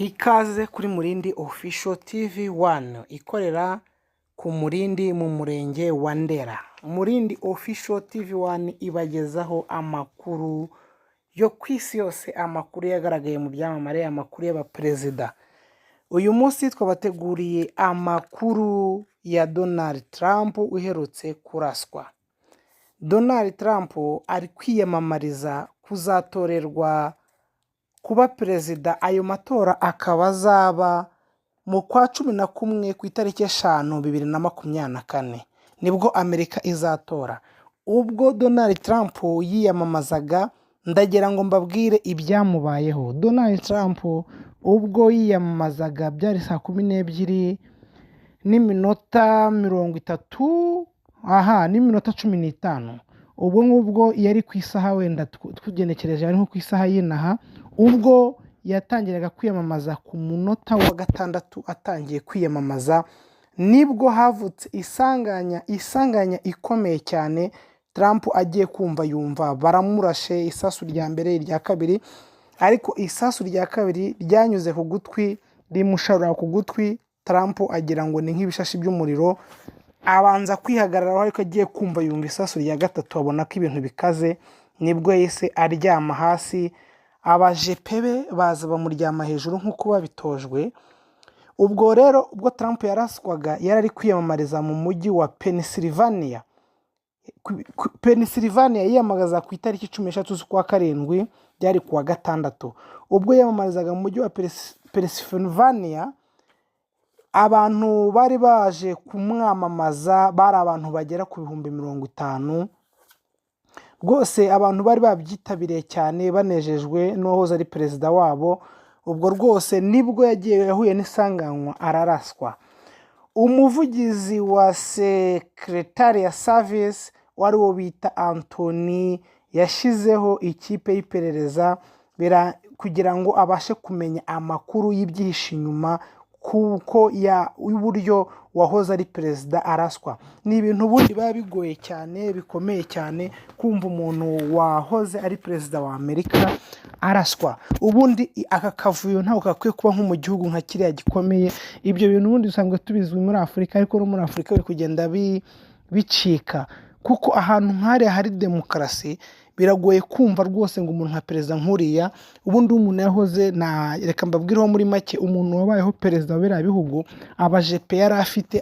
Ikaze kuri Murindi Official TV 1 ikorera ku Murindi mu murenge wa Ndera. Murindi Official TV 1 ibagezaho amakuru yo kwisi yose, amakuru yagaragaye mu byamamare, amakuru y'abaperezida. Uyu munsi twabateguriye amakuru ya Donald Trump uherutse kuraswa. Donald Trump ari kwiyamamariza kuzatorerwa kuba perezida. Ayo matora akaba azaba mu kwa 11 ku itariki 5 2024 nibwo Amerika izatora. Ubwo Donald Trump yiyamamazaga, ndagira ngo mbabwire ibyamubayeho. Donald Trump ubwo yiyamamazaga byari saa 12 n'iminota 30 n'iminota 15. Ubwo ngubwo yari ku isaha, wenda tugenekereje ari nko ku isaha y'inaha, ubwo yatangiraga kwiyamamaza ku munota wa 6 atangiye kwiyamamaza, nibwo havutse isanganya ikomeye cyane. Trump agiye kumva yumva baramurashe isasu rya mbere, irya kabiri, ariko isasu rya kabiri ryanyuze ku gutwi, rimusharura ku gutwi. Trump agira ngo ni nk'ibishashi by'umuriro, abanza kwihagararaho, ariko agiye kumva yumva isasu rya gatatu, abona ko ibintu bikaze, nibwo yise aryama hasi. Abajepe be baza bamuryama hejuru nk'uko babitojwe. Ubwo rero ubwo Trump yaraswaga, yari ari kwiyamamariza mu mujyi wa Pennsylvania. Pennsylvania yiyamamaza ku itariki 13 z'ukwa karindwi, byari kuwa gatandatu. Ubwo yiyamamarizaga mu mujyi wa Pennsylvania, abantu bari baje kumwamamaza bari abantu bagera ku 50,000. Rwose abantu bari babyitabiriye cyane, banejejwe n'uwahoze ari perezida wabo. Ubwo rwose nibwo yahuye n'isanganywa araraswa. Umuvugizi wa Secretary ya Service wari wo bita Anthony yashizeho ikipe y'iperereza kugira ngo abashe kumenya amakuru y'ibyihishe inyuma kuko uburyo wahoze ari perezida araswa. Ni ibintu bundi biba bigoye cyane, bikomeye cyane, kumva umuntu wahoze ari perezida wa Amerika araswa. Ubundi aka kavuyo ntabwo kakwiye kuba nko mu gihugu nka kiriya gikomeye. Ibyo bintu ubundi usanga tubizwi muri Afurika, ariko no muri Afurika biri kugenda bicika, kuko ahantu nk'ahari hari demokarasi biragoye kumva rwose ngo umuntu nka perezida nk'uriya. Ubundi umuntu yahoze, reka mbabwireho muri make, umuntu wabayeho perezida wa biriya bihugu, abajepe yari afite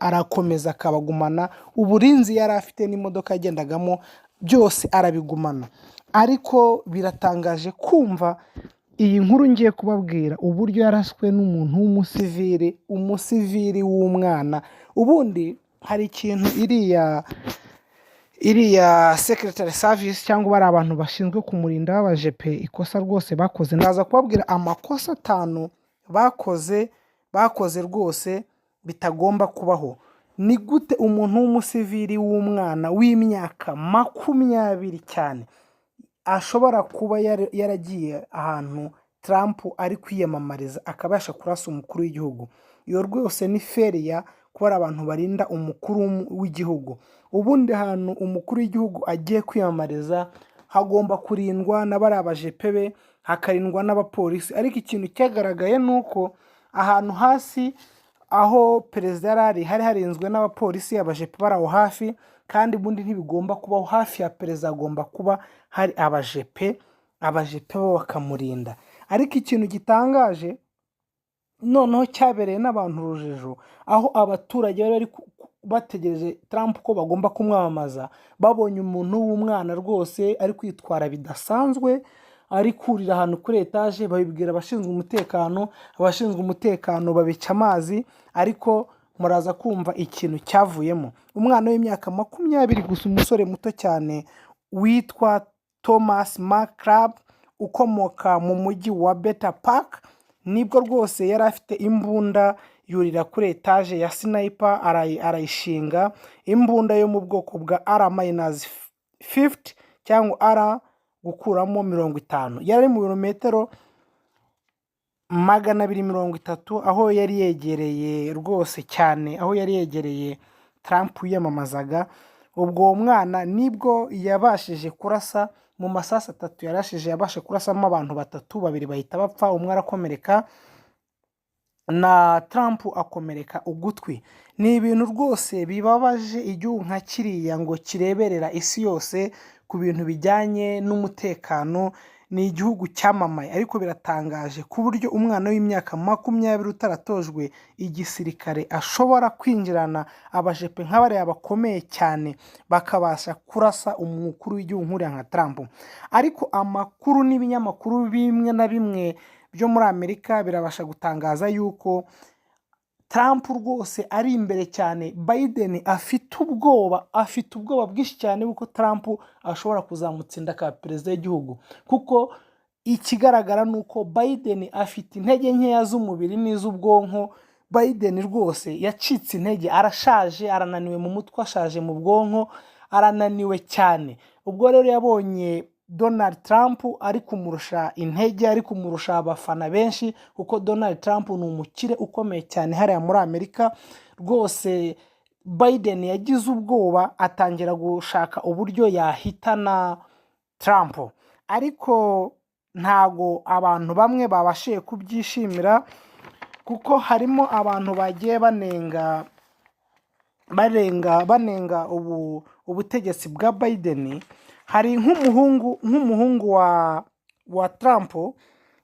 arakomeza akabagumana, uburinzi yari afite n'imodoka yagendagamo byose arabigumana. Ariko biratangaje kumva iyi nkuru ngiye kubabwira, uburyo yaraswe n'umuntu umusivili w'umwana. Ubundi hari ikintu iriya Secretary Service cyangwa bari abantu bashinzwe kumurinda b'abajepe ikosa rwose bakoze. Ndaza kubabwira amakosa 5 bakoze rwose bitagomba kubaho. Ni gute umuntu w'umusivili w'umwana w'imyaka 20 cyane ashobora kuba yaragiye ahantu Trump ari kwiyamamariza akabasha kurasa umukuru w'igihugu? Iyo rwose ni feria kuba abantu barinda umukuru w'igihugu. Ubundi ahantu umukuru w'igihugu agiye kwiyamamariza hagomba kurindwa n'abari abajepe be, hakarindwa n'abapolisi. Ariko ikintu cyagaragaye nuko ahantu hasi aho perezida hari harinzwe n'abapolisi, abajepe bari aho hafi, kandi ubundi ntibigomba kubaho. Hafi ya perezida agomba kuba hari abajepe bo bakamurinda. Ariko ikintu gitangaje noneho cyabereye n'abantu urujijo, aho abaturage bari bategereje Trump ko bagomba kumwamamaza, babonye umuntu w'umwana rwose ari kwitwara bidasanzwe, ari kurira ahantu kuri etaje, babibwira abashinzwe umutekano. Abashinzwe umutekano babica amazi, ariko muraza kumva ikintu cyavuyemo. Umwana w'imyaka 20 gusa, umusore muto cyane witwa Thomas McCrabb, ukomoka mu mujyi wa Beta Park, nibwo rwose yari afite imbunda, yurira kuri etaje ya sniper arayishinga. Imbunda yo mu bwoko bwa R-50 cyangwa R gukuramo 50. yari mu birometero 230 aho yari yegereye rwose cyane, aho yari yegereye Trump yiyamamazaga. Ubwo uwo mwana nibwo yabashije kurasa mu masasu 3 yarashije, yabashe kurasamo abantu 3, 2 bahita bapfa, umwe arakomereka. na Trump akomereka ugutwi. Ni ibintu rwose bibabaje igihugu nka kiriya ngo kireberera isi yose ku bintu bijyanye n'umutekano. Ni igihugu cyamamaye ariko biratangaje ku buryo umwana w'imyaka 20 utaratojwe igisirikare ashobora kwinjirana abajepe nk'abariya bakomeye cyane bakabasha kurasa umukuru w'igihugu nk'uriya nka Trump. Ariko amakuru n'ibinyamakuru bimwe na bimwe byo muri Amerika birabasha gutangaza yuko Trump rwose ari imbere cyane. Biden afite ubwoba bwinshi cyane kuko Trump ashobora kuzamutsinda ka perezida w'igihugu, kuko ikigaragara nuko Biden afite intege nkeya z'umubiri n'iz'ubwonko. Biden rwose yacitse intege, arashaje, arananiwe mu mutwe, ashaje mu bwonko, arananiwe cyane. Ubwo rero yabonye Donald Trump ari kumurusha intege, ari kumurusha abafana benshi, kuko Donald Trump ni umukire ukomeye cyane hariya muri Amerika. Rwose Biden yagize ubwoba, atangira gushaka uburyo yahitana Trump, ariko ntago abantu bamwe babashiye kubyishimira, kuko harimo abantu bagiye banenga ubutegetsi bwa Biden. Hari nk'umuhungu wa Trump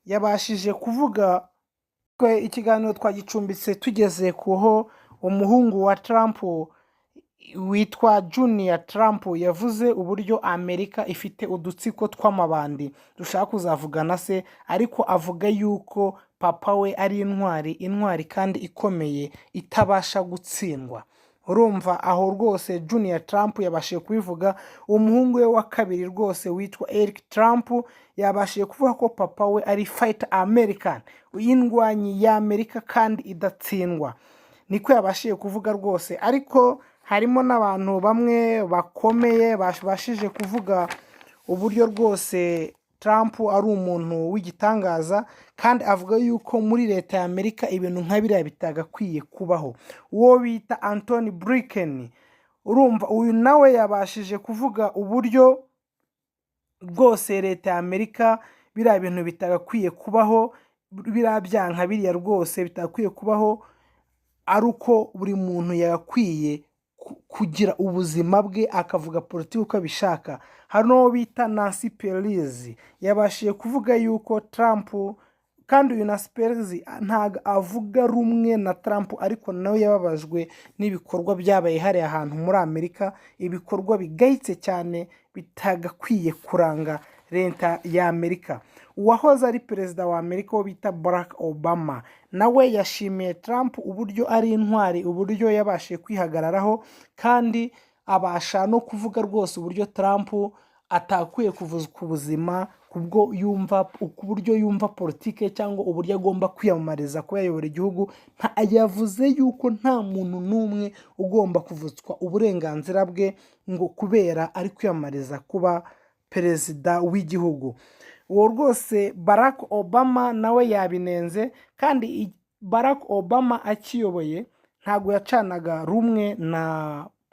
yabashije kuvuga ko ikiganiro twagicumbitse tugeze kuho umuhungu wa Trump witwa Junior Trump yavuze uburyo Amerika ifite udutsiko tw'amabandi dushaka kuzavugana se, ariko avuga yuko papa we ari intwari kandi ikomeye itabasha gutsindwa. Urumva aho rwose Junior Trump yabashije kubivuga. Umuhungu we wa kabiri rwose witwa Eric Trump yabashije kuvuga ko papa we ari fighter American, uyindwanyi ya Amerika kandi idatsindwa. Niko yabashije kuvuga rwose, ariko harimo n'abantu bamwe bakomeye bashije kuvuga uburyo rwose Trump ari umuntu w'igitangaza, kandi avuga yuko muri leta ya Amerika ibintu nka biriya bitagakwiye kubaho. Uwo bita Anthony Blinken, urumva uyu nawe yabashije kuvuga uburyo rwose leta ya Amerika biriya bintu bitagakwiye kubaho, biriya byanka biriya rwose bitagakwiye kubaho, ari uko buri muntu yagakwiye kugira ubuzima bwe akavuga politiki uko abishaka. Hari n'uwo bita Nancy Pelosi yabashije kuvuga yuko Trump, kandi uyu Nancy Pelosi ntago avuga rumwe na Trump, ariko nawe yababajwe n'ibikorwa byabaye hariya ahantu muri Amerika, ibikorwa bigayitse cyane bitagakwiye kuranga leta ya Amerika. Uwahoze ari perezida wa Amerika wo bita Barack Obama nawe yashimiye Trump uburyo ari intwari, uburyo yabashije kwihagararaho, kandi abasha no kuvuga rwose uburyo Trump atakwiye kuvuzwa ubuzima uburyo yumva politike cyangwa uburyo agomba kwiyamamariza kuba yayobora igihugu. Yavuze yuko nta muntu n'umwe ugomba kuvuzwa uburenganzira bwe ngo kubera ari kwiyamamariza kuba perezida w'igihugu. Uwo rwose Barack Obama nawe yabinenze, kandi Barack Obama akiyoboye ntago yacanaga rumwe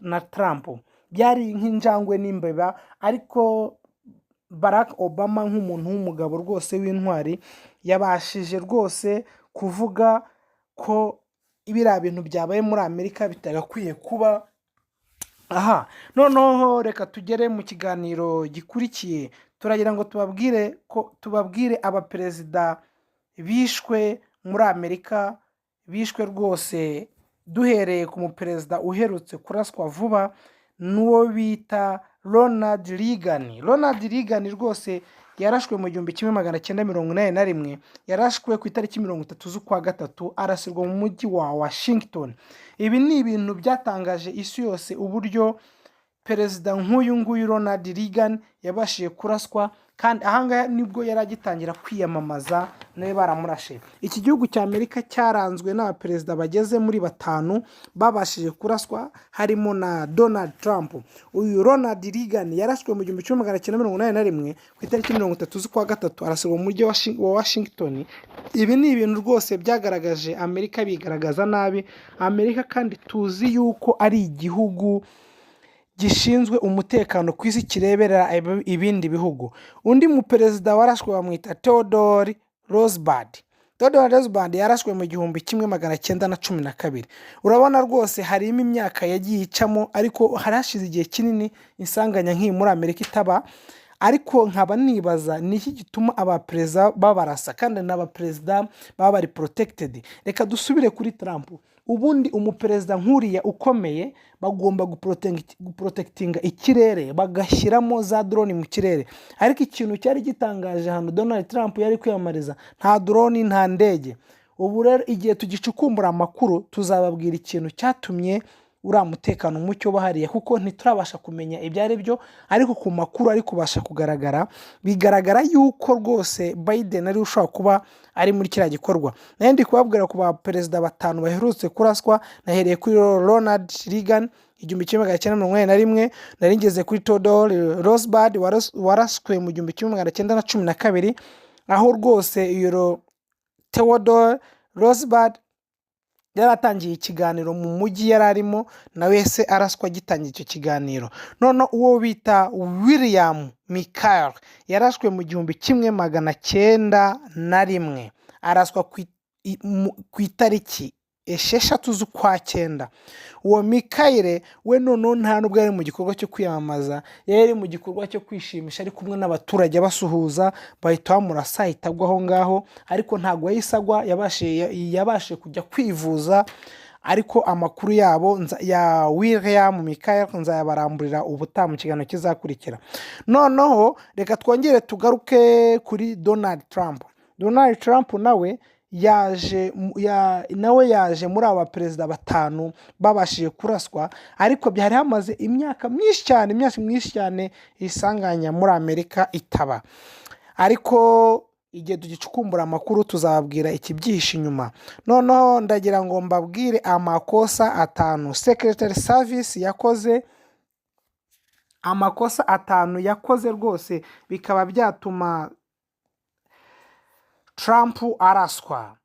na Trump, byari nk'injangwe n'imbeba. Ariko Barack Obama nk'umuntu w'umugabo rwose w'intwari yabashije rwose kuvuga ko ibiriya bintu byabaye muri Amerika bitagakwiye kuba. Noneho reka tugere mu kiganiro gikurikiye. Turagira ngo tubabwire abaperezida bishwe muri Amerika, bishwe rwose, duhereye ku muperezida uherutse kuraswa vuba n'uwo bita Ronald Reagan. Ronald Reagan rwose yarashwe mu 1981, yarashwe ku itariki 30 z'ukwa gatatu, arasirwa mu mujyi wa Washington. Ibi ni ibintu byatangaje isi yose, uburyo perezida nk'uyu nguyu Ronald Reagan yabashije kuraswa, kandi ahangaha nibwo yaragitangira kwiyamamaza nawe baramurashe. Iki gihugu cya Amerika cyaranzwe n'abaperezida bageze muri 5 babashije kuraswa, harimo na Donald Trump. Uyu Ronald Reagan yarashwe mu 1981 ku itariki 30 z'ukwa gatatu, arasirwa mu mujyi wa Washington. Ibi ni ibintu rwose byagaragaje Amerika bigaragaza nabi. Amerika kandi tuzi yuko ari igihugu gishinzwe umutekano ku isi, kireberera ibindi bihugu. Undi mu perezida warashwe bamwita Theodore Roosevelt. Theodore Roosevelt yarashwe mu 1912. Urabona rwose harimo imyaka yagiye icamo, ariko harashize igihe kinini insanganya nk'iyi muri Amerika itaba. Ariko nkaba nibaza ni iki gituma abaperezida babarasa kandi n'abaperezida baba bari protected. Reka dusubire kuri Trump. Ubundi umuperezida nk'uriya ukomeye bagomba guprotectinga ikirere, bagashyiramo za drone mu kirere. Ariko ikintu cyari gitangaje hano Donald Trump yari kwiyamamariza nta drone nta ndege. Ubu rero igihe tugicukumbura amakuru tuzababwira ikintu cyatumye uriya mutekano mucyo bahariye, kuko ntiturabasha kumenya ibyo ari byo, ariko ku makuru ari kubasha kugaragara bigaragara yuko rwose Biden ari ushobora kuba ari muri kiriya gikorwa. Nayo ndi kubabwira ku baperezida batanu baherutse kuraswa, nahereye kuri Ronald Reagan 1981, nari ngeze kuri Theodore Roosevelt waraswe mu 1912, aho rwose iyo Theodore Roosevelt yaratangiye ikiganiro mu mujyi yararimo, nawe se araswa gitangiye icyo kiganiro. None uwo bita William McKinley yarashwe mu 1901, araswa ku itariki 6 z'ukwa 9. Uwo Mikhail we none nta nubwo yari mu gikorwa cyo kwiyamamaza, yari mu gikorwa cyo kwishimisha ari kumwe n'abaturage basuhuza, bahita bamurasa ahita agwa aho ngaho, ariko ntabwo yisagwa, yabashe kujya kwivuza. Ariko amakuru yabo ya William McKinley nzayabaramburira ubutaha mu kiganiro kizakurikira. Noneho reka twongere tugaruke kuri Donald Trump. Donald Trump nawe yaje muri aba perezida batanu babashije kuraswa, ariko byari hamaze imyaka myinshi cyane isanganya muri Amerika itaba. Ariko igihe tugicukumbura amakuru tuzababwira ikibyihishe inyuma. Noneho ndagira ngo mbabwire amakosa 5 Secretary Service yakoze, amakosa 5 yakoze rwose bikaba byatuma Trump araswa.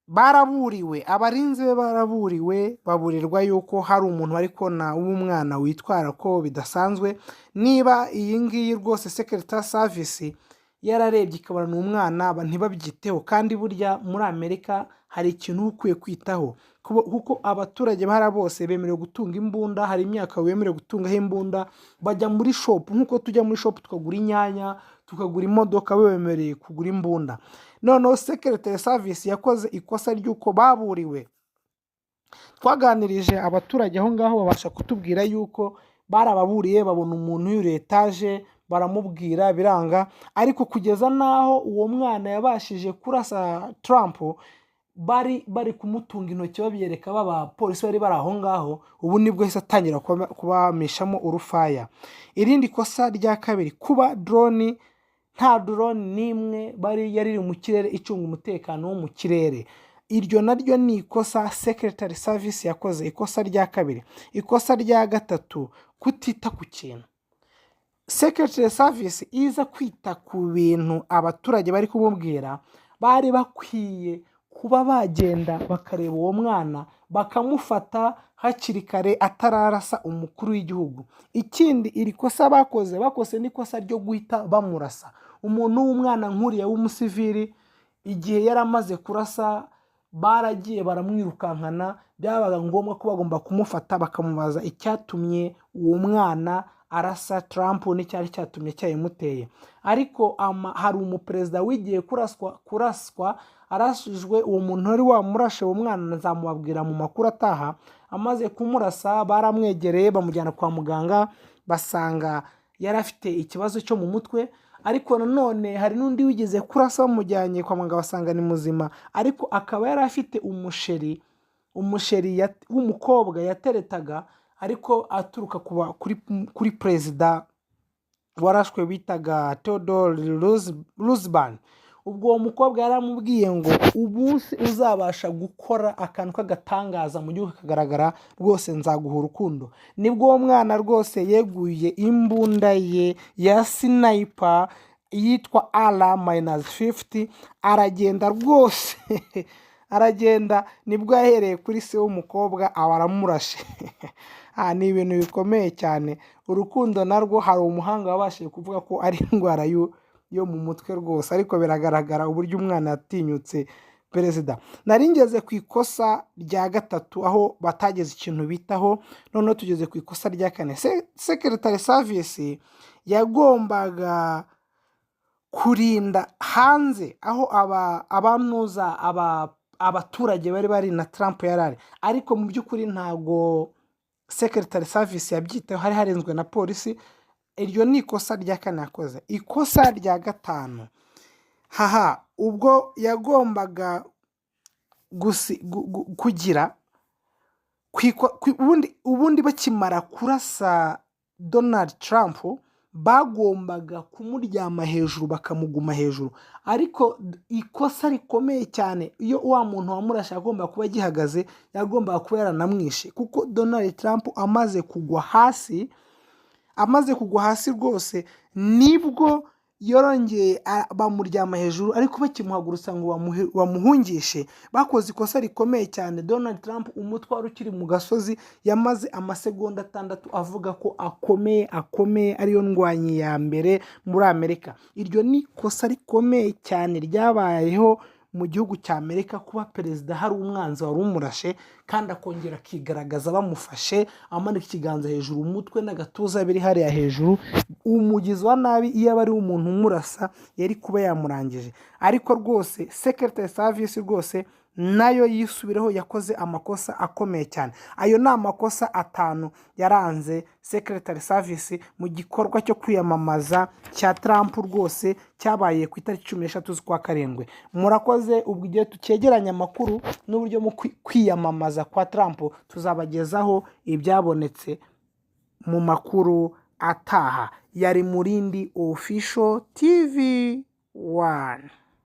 Baraburiwe, abarinzi be baraburiwe, baburirwa yuko hari umuntu bari kona w'umwana witwara ko bidasanzwe. Niba iyi ngiyi rwose Secretary Service yararebye ikabona n'umwana ntibabyiteho, kandi burya muri Amerika hari ikintu ukwiye kwitaho, kuko abaturage bara bose bemerewe gutunga imbunda. Hari imyaka wemerewe gutungaho imbunda, bajya muri shop nkuko tujya muri shop tukagura inyanya, tukagura imodoka, bemereye kugura imbunda. Noneho Secretary Service yakoze ikosa ry'uko baburiwe. Twaganirije abaturage aho ngaho babasha kutubwira yuko barababuriye, babona umuntu yuri etage baramubwira biranga, ariko kugeza naho uwo mwana yabashije kurasa Trump bari kumutunga intoki babyereka baba polisi bari aho ngaho. Ubu nibwo hise atangira kubamishamo urufaya. Irindi kosa rya kabiri, kuba drone nta drone nimwe yari mu kirere icunga umutekano wo mu kirere. Iryo naryo ni ikosa Secretary Service yakoze, ikosa rya kabiri. Ikosa rya gatatu, kutita ku kintu. Secretary Service iza kwita ku bintu abaturage bari kumubwira, bari bakwiye kuba bagenda bakareba uwo mwana bakamufata hakiri kare atararasa umukuru w'igihugu. Ikindi iri kosa bakoze n'ikosa ryo guhita bamurasa umuntu w'umwana nkuriya w'umusivili. Igihe yaramaze kurasa baragiye baramwirukankana, byabaga ngombwa ko bagomba kumufata bakamubaza icyatumye uwo mwana arasa Trump n'icyari cyatumye cyayimuteye. Ariko hari umuperezida wigiye kuraswa arashijwe, uwo muntu wari wamurashe uwo mwana nzamubabwira mu makuru ataha. Amaze kumurasa baramwegereye bamujyana kwa muganga, basanga yari afite ikibazo cyo mu mutwe. Ariko nanone hari n'undi wigeze kurasa bamujyanye kwa muganga basanga ni muzima, ariko akaba yari afite umusheri w'umukobwa yateretaga, ariko aturuka kuri perezida warashwe bitaga Theodore Roosevelt. Ubwo uwo mukobwa yaramubwiye ngo umunsi uzabasha gukora akantu k'agatangaza mu gihugu kagaragara rwose nzaguha urukundo. Nibwo uwo mwana rwose yeguye imbunda ye ya sniper yitwa R-50, aragenda rwose aragenda. Nibwo yahereye kuri se w'umukobwa abaramurashe. Ni ibintu bikomeye cyane. Urukundo narwo hari umuhanga wabashije kuvuga ko ari indwara yo mu mutwe rwose, ariko biragaragara uburyo umwana yatinyutse perezida. Nari ngeze ku ikosa rya gatatu aho batageze ikintu bitaho, noneho tugeze ku ikosa rya kane. Secretary Service yagombaga kurinda hanze aho abaturage bari na Trump yarari, ariko mu by'ukuri ntago Secretary Service yabyitaho, hari harinzwe na polisi. Iryo ni ikosa rya kane yakoze. Ikosa rya gatanu, ubwo yagombaga kugira ubundi bakimara kurasa Donald Trump bagombaga kumuryama hejuru bakamuguma hejuru, ariko ikosa rikomeye cyane, iyo wa muntu wamurashe agomba kuba agihagaze yagombaga kuba yaranamwishe, kuko Donald Trump amaze kugwa hasi rwose nibwo yorongeye bamuryama hejuru, ariko bakimuhagurutsa ngo bamuhungishe bakoze ikosa rikomeye cyane. Donald Trump umutwe wari ukiri mu gasozi, yamaze amasegonda 6 avuga ko akomeye ariyo ndwanyi ya mbere muri Amerika. Iryo ni ikosa rikomeye cyane ryabayeho mu gihugu cya Amerika, kuba perezida hari umwanzi wari umurashe kandi akongera akigaragaza bamufashe amanika ikiganza hejuru, umutwe n'agatuza biri hariya hejuru. Umugizi wa nabi iyo aba ari umuntu umurasa yari kuba yamurangije. Ariko rwose Secretary Service rwose nayo yisubireho, yakoze amakosa akomeye cyane. Ayo ni amakosa 5 yaranze Secretary Service mu gikorwa cyo kwiyamamaza cya Trump rwose cyabaye ku itariki 13 z'ukwa karindwi. Murakoze. Ubwo igihe tucegeranya amakuru n'uburyo mu kwiyamamaza kwa Trump, tuzabagezaho ibyabonetse mu makuru ataha. Yari Murindi Official TV 1.